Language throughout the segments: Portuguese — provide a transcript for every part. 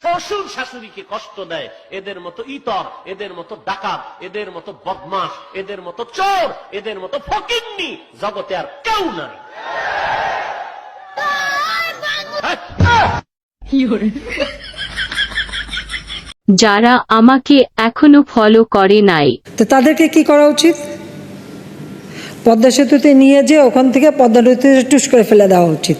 শ্বশুর শাশুড়িকে কষ্ট দেয়, এদের মতো ইতর, এদের মতো ডাকাত, এদের মতো বদমাশ, এদের মতো চোর, এদের মতো ফকিন্নি জগতে আর কেউ নাই। যারা আমাকে এখনো ফলো করে নাই, তো তাদেরকে কি করা উচিত? পদ্মা সেতুতে নিয়ে যে ওখান থেকে পদ্মা নদীতে টুস করে ফেলে দেওয়া উচিত।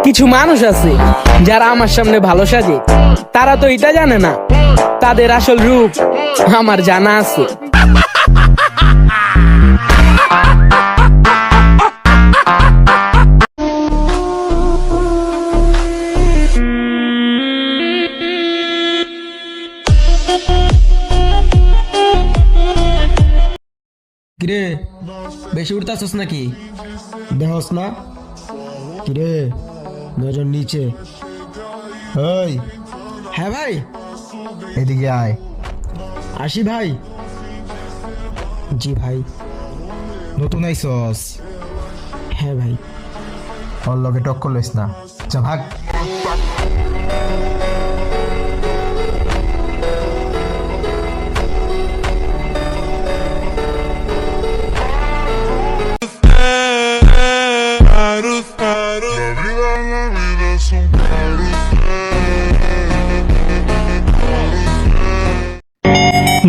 কিছু মানুষ আছে যারা আমার সামনে ভালো সাজে, তারা তো এটা জানে না তাদের আসল রূপ আমার জানা আছে। কিরে বেশি উঠতাছস নাকি? দেহস না কিরে, নজর নিচে। ওই হ্যাঁ ভাই, এদিকে আয়। আসি ভাই। জি ভাই। নতুন আইসস? হ্যাঁ ভাই। ওর লগে টক্কর লইস না, যা ভাগ।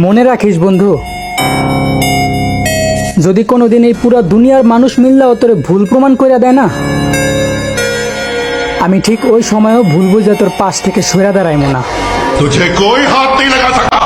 মনে রাখিস বন্ধু, যদি কোনোদিন এই পুরো দুনিয়ার মানুষ মিললেও তোর ভুল প্রমাণ করে দেয় না, আমি ঠিক ওই সময়ও ভুল বুঝে তোর পাশ থেকে সরে দাঁড়াইব না। तुझे कोई हाथ नहीं लगा सका।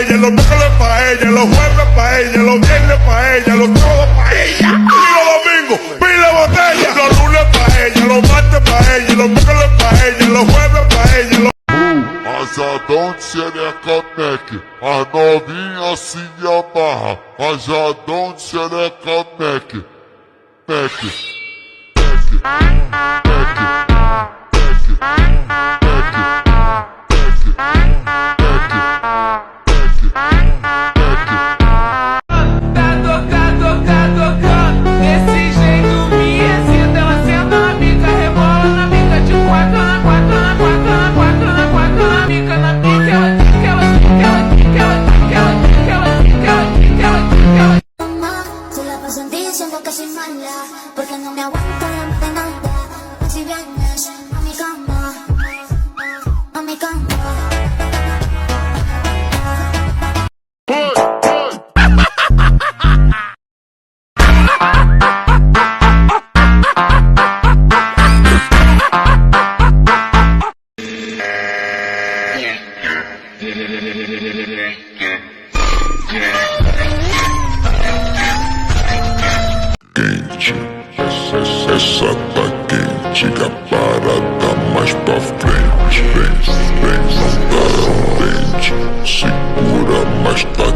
Ya lo miércoles pa' ella, los jueves pa' ella, los viernes pa' ella, los sábados pa' ella, y los domingos pile botella. Los lunes pa' ella, los martes pa' ella, los miércoles pa' ella, los jueves pa' ella, los... Rajadão de xereca Mac, as novinhas se amarra. Rajadão de xereca Mac, Mac, porque no me aguanto de nada. Si vienes a mi cama, a mi cama. essa tá Diga parada mais pra frente. Vem, não dá um dente. Segura, mas tá.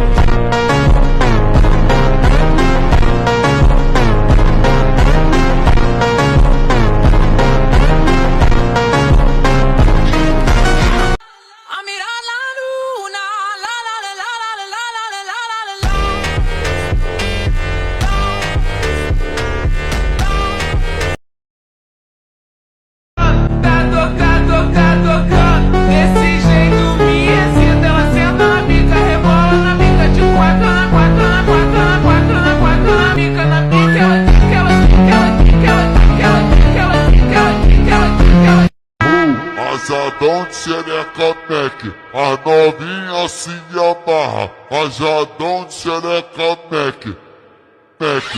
Desse jeito me excita, ela senta na bica, rebola na bica, de quatro na quatro na quatro na quatro na quatro na bica, Rajadão de xereca Mac, as novinhas se amarra. Rajadão de xereca Mac, Mac,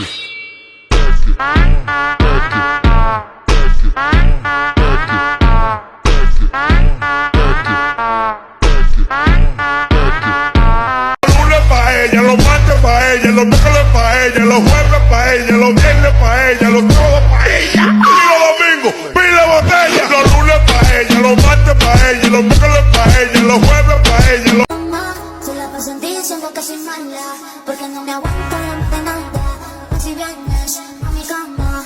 ella, los martes pa' ella, los miércoles pa' ella, los jueves pa' ella, los viernes pa' ella, los sábados pa' ella, y los domingos, pila botella, los lunes pa' ella, los martes pa' ella, los miércoles pa' ella, los jueves pa' ella, los... Mamá, se la paso en ti diciendo que soy mala, porque no me aguanto la empanada. Si vienes a mi cama,